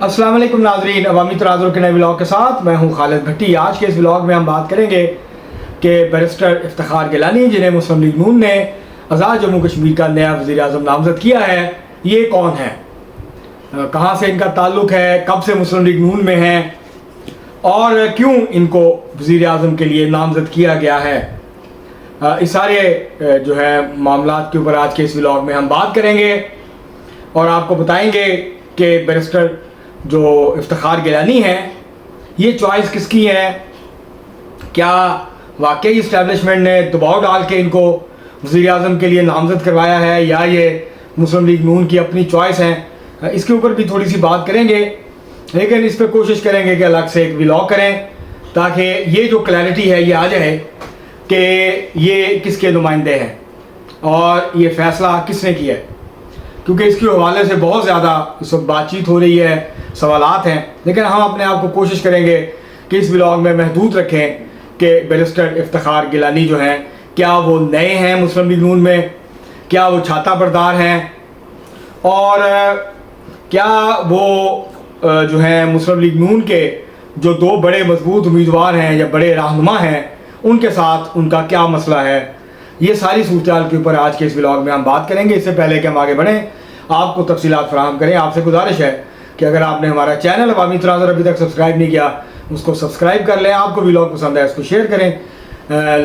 अस्सलाम वालेकुम नाज़रीन, अवामी तराजुर के नए व्लॉग के साथ मैं हूं खालिद भट्टी। आज के इस व्लॉग में हम बात करेंगे कि बैरिस्टर इफ्तिखार गिलानी जिन्हें मुस्लिम लीग नून ने आज़ाद जम्मू कश्मीर का नया वज़ीर आज़म नामज़द किया है, ये कौन है, कहाँ से इनका ताल्लुक़ है, कब से मुस्लिम लीग नून में हैं और क्यों इनको वज़ीर आज़म के लिए नामज़द किया गया है। इस सारे जो है मामलात के ऊपर आज के इस व्लॉग में हम बात करेंगे और आपको बताएंगे कि बैरिस्टर जो इफ्तिखार गिलानी है ये चॉइस किसकी है, क्या वाकई इस्टेब्लिशमेंट ने दबाव डाल के इनको वज़ीर आज़म के लिए नामज़द करवाया है या ये मुस्लिम लीग नून की अपनी चॉइस है। इसके ऊपर भी थोड़ी सी बात करेंगे, लेकिन इस पर कोशिश करेंगे कि अलग से एक व्लॉग करें ताकि ये जो क्लैरिटी है ये आ जाए कि ये किसके नुमाइंदे हैं और ये फ़ैसला किसने किया है, क्योंकि इसके हवाले से बहुत ज़्यादा इस वक्त बातचीत हो रही है, सवालात हैं, लेकिन हम अपने आप को कोशिश करेंगे कि इस व्लॉग में महदूद रखें कि बैरिस्टर इफ्तिखार गिलानी जो हैं क्या वो नए हैं मुस्लिम लीग नून में, क्या वो छाता बरदार हैं और क्या वो जो हैं मुस्लिम लीग नून के जो दो बड़े मजबूत उम्मीदवार हैं या बड़े रहनुमा हैं उनके साथ उनका क्या मसला है। ये सारी सूरत के ऊपर आज के इस व्लॉग में हम बात करेंगे। इससे पहले कि हम आगे बढ़ें, आपको तफसीलात फराहम करें, आपसे गुजारिश है कि अगर आपने हमारा चैनल अवामी तराजुर अभी तक सब्सक्राइब नहीं किया उसको सब्सक्राइब कर लें, आपको व्लॉग पसंद है इसको शेयर करें,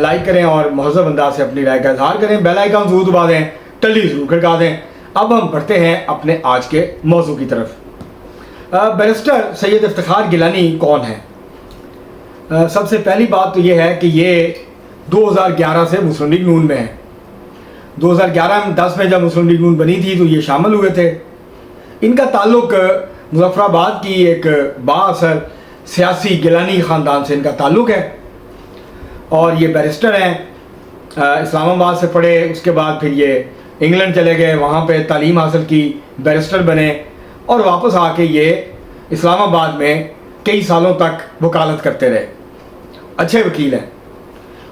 लाइक करें और महज़ब अंदाज से अपनी राय का इजहार करें, बेल आइकन ज़रूर दबा दें, टल्ली ज़रूर खड़का दें। अब हम बढ़ते हैं अपने आज के मौजू की तरफ। बैरिस्टर सैयद इफ्तिखार गिलानी कौन है? सबसे पहली बात तो ये है कि ये 2011 से मुस्लिम लीग नून में है। 2011-10 में जब मुस्लिम लीग नून बनी थी तो ये शामिल हुए थे। इनका ताल्लुक़ मुज़फ़्फ़राबाद की एक बाअसर सियासी गिलानी ख़ानदान से इनका ताल्लुक़ है और ये बैरिस्टर हैं। इस्लामाबाद से पढ़े, उसके बाद फिर ये इंग्लैंड चले गए, वहाँ पे तालीम हासिल की, बैरिस्टर बने और वापस आके ये इस्लामाबाद में कई सालों तक वकालत करते रहे, अच्छे वकील हैं।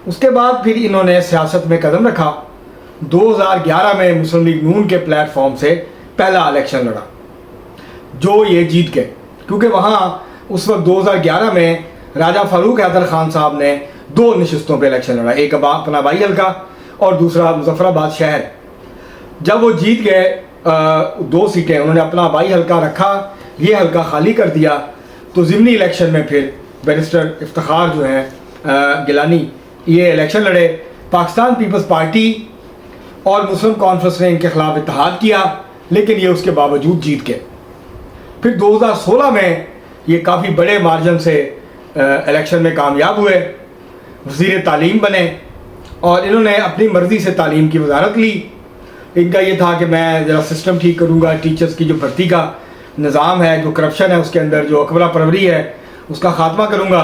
उसके बाद फिर इन्होंने सियासत में कदम रखा। 2011 में मुस्लिम लीग नून के प्लेटफॉर्म से पहला इलेक्शन लड़ा जो ये जीत गए, क्योंकि वहाँ उस वक्त 2011 में राजा फारूक हैदर खान साहब ने 2 नशिस्तों पे इलेक्शन लड़ा, एक अपना बाई हल्का और दूसरा मुजफ्फराबाद शहर। जब वो जीत गए 2 सीटें, उन्होंने अपना बाई हल्का रखा, ये हल्का खाली कर दिया, तो ज़िमनी इलेक्शन में फिर बैरिस्टर इफ्तिखार जो हैं गिलानी ये इलेक्शन लड़े। पाकिस्तान पीपल्स पार्टी और मुस्लिम कॉन्फ्रेंस ने इनके ख़िलाफ़ इत्तेहाद किया, लेकिन ये उसके बावजूद जीत गए। फिर 2016 में ये काफ़ी बड़े मार्जिन से इलेक्शन में कामयाब हुए, वज़ीर तालीम बने और इन्होंने अपनी मर्ज़ी से तालीम की वजारत ली। इनका ये था कि मैं ज़रा सिस्टम ठीक करूँगा, टीचर्स की जो भर्ती का निज़ाम है, जो करप्शन है उसके अंदर, जो अकबरा परवरी है उसका ख़ात्मा करूँगा।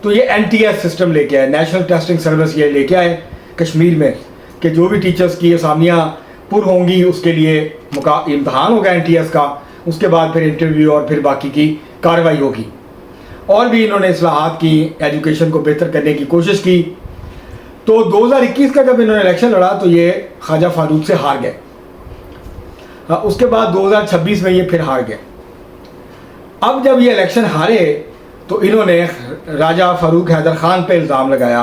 तो ये NTS सिस्टम लेके आए, नेशनल टेस्टिंग सर्विस, ये लेके आए कश्मीर में कि जो भी टीचर्स की असामियाँ पुर होंगी उसके लिए इम्तहान होगा NTS का, उसके बाद फिर इंटरव्यू और फिर बाकी की कार्रवाई होगी। और भी इन्होंने इस्लाहात की, एजुकेशन को बेहतर करने की कोशिश की। तो 2021 का जब इन्होंने इलेक्शन लड़ा तो ये ख्वाजा फारूक से हार गए। उसके बाद 2026 में ये फिर हार गए। अब जब ये इलेक्शन हारे तो इन्होंने राजा फारूक हैदर खान पे इल्ज़ाम लगाया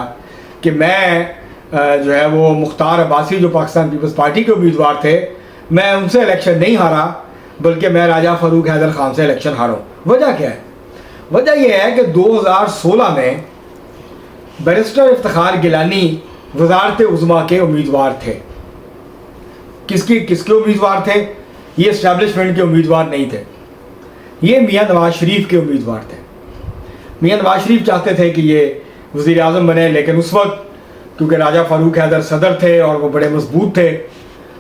कि मैं जो है वो मुख्तार अब्बासी जो पाकिस्तान पीपल्स पार्टी के उम्मीदवार थे, मैं उनसे इलेक्शन नहीं हारा बल्कि मैं राजा फारूक हैदर खान से इलेक्शन हारा हूँ। वजह क्या है? वजह यह है कि 2016 में बैरिस्टर इफ्तिखार गिलानी वज़ारत उज़्मा के उम्मीदवार थे। किसके उम्मीदवार थे? ये इस्टेब्लिशमेंट के उम्मीदवार नहीं थे, ये मियाँ नवाज शरीफ के उम्मीदवार थे। मियाँ नवाज शरीफ चाहते थे कि ये वज़ीर आज़म बने, लेकिन उस वक्त क्योंकि राजा फारूक हैदर सदर थे और वो बड़े मजबूत थे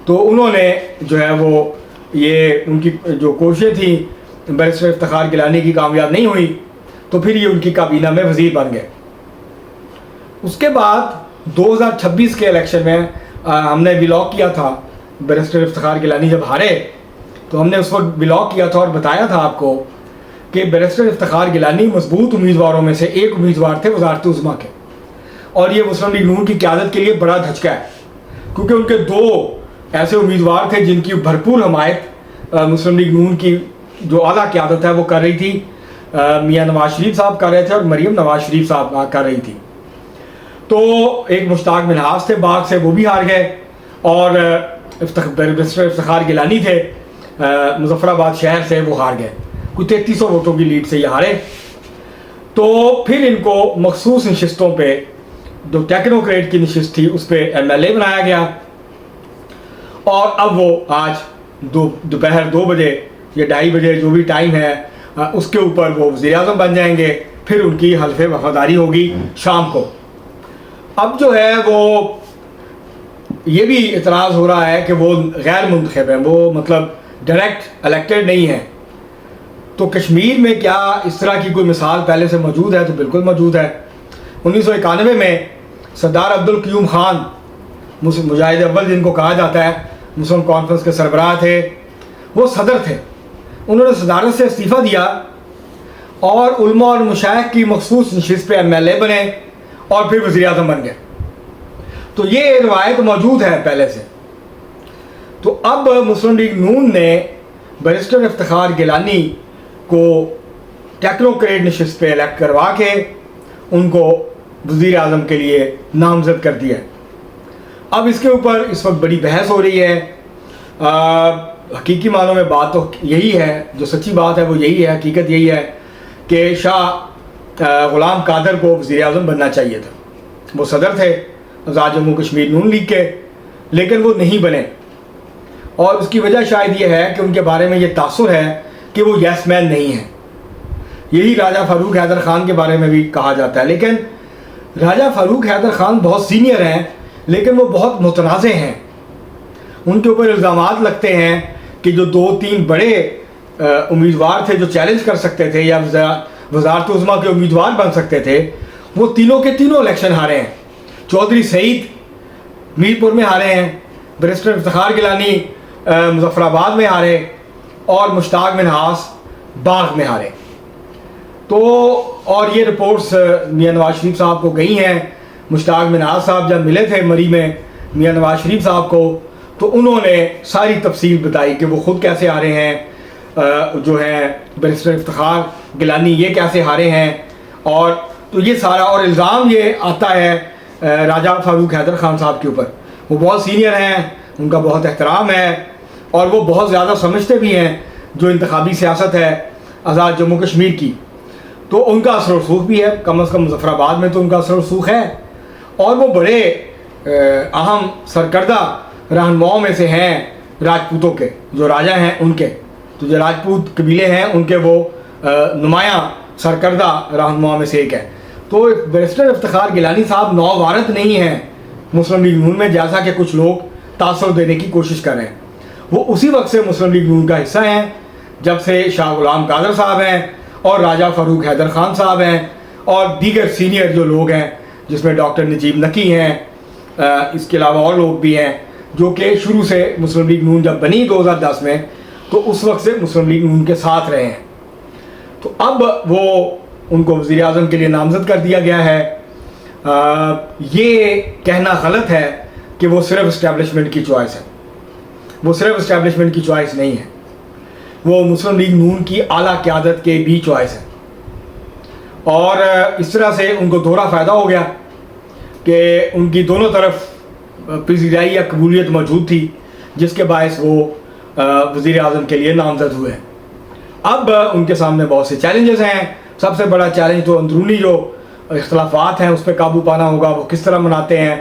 तो उन्होंने जो है वो ये उनकी जो कोशिशें थी बैरिस्टर इफ्तिखार गिलानी की कामयाब नहीं हुई, तो फिर ये उनकी काबीना में वज़ीर बन गए। उसके बाद 2026 के इलेक्शन में हमने व्लॉग किया था, बैरिस्टर इफ्तिखार गिलानी जब हारे तो हमने उस वक्त व्लॉग किया था और बताया था आपको कि बैरिस्टर इफ्तिखार गिलानी मजबूत उम्मीदवारों में से एक उम्मीदवार थे वज़ारत उज़्मा के, और ये मुस्लिम लीग नून की क़यादत के लिए बड़ा धचका है, क्योंकि उनके 2 ऐसे उम्मीदवार थे जिनकी भरपूर हमायत मुस्लिम लीग नून की جو اعلیٰ قیادت ہے وہ کر رہی تھی، میاں نواز شریف صاحب کر رہے تھے اور مریم نواز شریف صاحب کر رہی تھی. تو ایک مشتاق منہاس تھے باغ سے، وہ بھی ہار گئے، اور بیرسٹر افتخار گیلانی تھے مظفر آباد شہر سے، وہ ہار گئے، کوئی 3300 ووٹوں کی لیڈ سے یہ ہارے. تو پھر ان کو مخصوص نشستوں پہ، جو ٹیکنوکریٹ کی نشست تھی اس پہ ایم ایل اے بنایا گیا، اور اب وہ آج دوپہر 2 بجے یا 2:30 بجے جو بھی ٹائم ہے اس کے اوپر وہ وزیر اعظم بن جائیں گے. پھر ان کی حلف وفاداری ہوگی شام کو. اب جو ہے وہ یہ بھی اعتراض ہو رہا ہے کہ وہ غیر منتخب ہیں، وہ مطلب ڈائریکٹ الیکٹڈ نہیں ہیں. تو کشمیر میں کیا اس طرح کی کوئی مثال پہلے سے موجود ہے؟ تو بالکل موجود ہے. 1991 میں سردار عبدالقیوم خان، مجاہد اول جن کو کہا جاتا ہے، مسلم کانفرنس کے سربراہ تھے، وہ صدر تھے. انہوں نے صدارت سے استعفیٰ دیا اور علماء اور مشائخ کی مخصوص نشست پہ ایم ایل اے بنے اور پھر وزیر اعظم بن گئے. تو یہ روایت موجود ہے پہلے سے. تو اب مسلم لیگ نون نے بیرسٹر افتخار گیلانی کو ٹیکنوکریٹ نشست پہ الیکٹ کروا کے ان کو وزیر اعظم کے لیے نامزد کر دیا. اب اس کے اوپر اس وقت بڑی بحث ہو رہی ہے. حقیقی معنوں میں بات تو یہی ہے، جو سچی بات ہے وہ یہی ہے، حقیقت یہی ہے کہ شاہ غلام قادر کو وزیر اعظم بننا چاہیے تھا. وہ صدر تھے آزاد جموں کشمیر نون لیگ کے، لیکن وہ نہیں بنے. اور اس کی وجہ شاید یہ ہے کہ ان کے بارے میں یہ تاثر ہے کہ وہ یس مین نہیں ہیں. یہی راجہ فاروق حیدر خان کے بارے میں بھی کہا جاتا ہے. لیکن راجہ فاروق حیدر خان بہت سینئر ہیں، لیکن وہ بہت متنازع ہیں. ان کے اوپر الزامات لگتے ہیں کہ جو 2-3 بڑے امیدوار تھے جو چیلنج کر سکتے تھے یا وزارت عظمیٰ کے امیدوار بن سکتے تھے، وہ تینوں کے تینوں الیکشن ہارے ہیں. چودھری سعید میرپور میں ہارے ہیں، بیرسٹر افتخار گیلانی مظفر آباد میں ہارے، اور مشتاق منہاس باغ میں ہارے. تو اور یہ رپورٹس میاں نواز شریف صاحب کو گئی ہیں. مشتاق منہاس صاحب جب ملے تھے مری میں میاں نواز شریف صاحب کو، تو انہوں نے ساری تفصیل بتائی کہ وہ خود کیسے ہارے ہیں، جو ہیں بیرسٹر افتخار گیلانی یہ کیسے ہارے ہیں. اور تو یہ سارا، اور الزام یہ آتا ہے راجہ فاروق حیدر خان صاحب کے اوپر. وہ بہت سینئر ہیں، ان کا بہت احترام ہے، اور وہ بہت زیادہ سمجھتے بھی ہیں جو انتخابی سیاست ہے آزاد جموں کشمیر کی. تو ان کا اثر و رسوخ بھی ہے، کم از کم مظفر آباد میں تو ان کا اثر و رسوخ ہے. اور وہ بڑے اہم سرکردہ رہنماؤں میں سے ہیں راجپوتوں کے، جو راجہ ہیں ان کے. تو جو راجپوت قبیلے ہیں ان کے وہ نمایاں سرکردہ رہنماؤں میں سے ایک ہے. تو بیرسٹر افتخار گیلانی صاحب نو وارد نہیں ہیں مسلم لیگ نون میں، جیسا کہ کچھ لوگ تاثر دینے کی کوشش کر رہے ہیں. وہ اسی وقت سے مسلم لیگ نون کا حصہ ہیں جب سے شاہ غلام قادر صاحب ہیں اور راجہ فاروق حیدر خان صاحب ہیں اور دیگر سینئر جو لوگ ہیں، جس میں ڈاکٹر نجیب نکی ہیں، اس کے علاوہ اور لوگ بھی ہیں جو کہ شروع سے مسلم لیگ نون جب بنی 2010 میں، تو اس وقت سے مسلم لیگ نون کے ساتھ رہے ہیں. تو اب وہ ان کو وزیر اعظم کے لیے نامزد کر دیا گیا ہے. یہ کہنا غلط ہے کہ وہ صرف اسٹیبلشمنٹ کی چوائس ہے. وہ صرف اسٹیبلشمنٹ کی چوائس نہیں ہے، وہ مسلم لیگ نون کی اعلیٰ قیادت کے بھی چوائس ہے. اور اس طرح سے ان کو دوہرا فائدہ ہو گیا کہ ان کی دونوں طرف پذیرائی یا قبولیت موجود تھی، جس کے باعث وہ وزیر اعظم کے لیے نامزد ہوئے. اب ان کے سامنے بہت سے چیلنجز ہیں. سب سے بڑا چیلنج تو اندرونی جو اختلافات ہیں اس پہ قابو پانا ہوگا. وہ کس طرح مناتے ہیں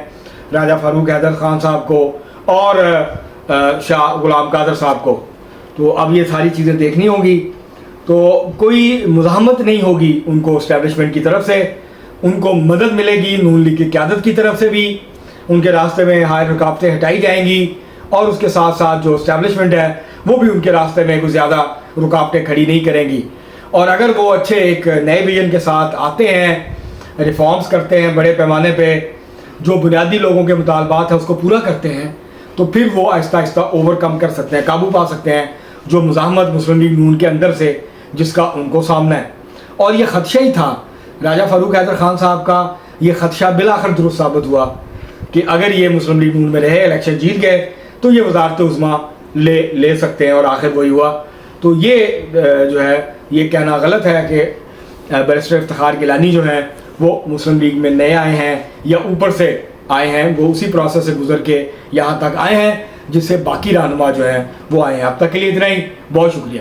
راجہ فاروق حیدر خان صاحب کو اور شاہ غلام قادر صاحب کو. تو اب یہ ساری چیزیں دیکھنی ہوں گی. تو کوئی مزاحمت نہیں ہوگی ان کو اسٹیبلشمنٹ کی طرف سے، ان کو مدد ملے گی نون لیگ کی قیادت کی طرف سے بھی. ان کے راستے میں ہائے رکاوٹیں ہٹائی جائیں گی، اور اس کے ساتھ ساتھ جو اسٹیبلشمنٹ ہے وہ بھی ان کے راستے میں کوئی زیادہ رکاوٹیں کھڑی نہیں کریں گی. اور اگر وہ اچھے ایک نئے ویژن کے ساتھ آتے ہیں، ریفارمز کرتے ہیں بڑے پیمانے پہ، جو بنیادی لوگوں کے مطالبات ہیں اس کو پورا کرتے ہیں، تو پھر وہ آہستہ آہستہ اوور کم کر سکتے ہیں، قابو پا سکتے ہیں جو مزاحمت مسلم لیگ نون کے اندر سے جس کا ان کو سامنا ہے. اور یہ خدشہ ہی تھا راجہ فاروق حیدر خان صاحب کا. یہ خدشہ بالآخر درست ثابت ہوا کہ اگر یہ مسلم لیگ نون میں رہے، الیکشن جیت گئے، تو یہ وزارت عظمیٰ لے سکتے ہیں. اور آخر وہی ہوا تو یہ جو ہے یہ کہنا غلط ہے کہ بیرسٹر افتخار گیلانی جو ہیں وہ مسلم لیگ میں نئے آئے ہیں یا اوپر سے آئے ہیں. وہ اسی پروسیس سے گزر کے یہاں تک آئے ہیں جس سے باقی رہنما جو ہیں وہ آئے ہیں. اب تک کے لیے اتنا ہی. بہت شکریہ.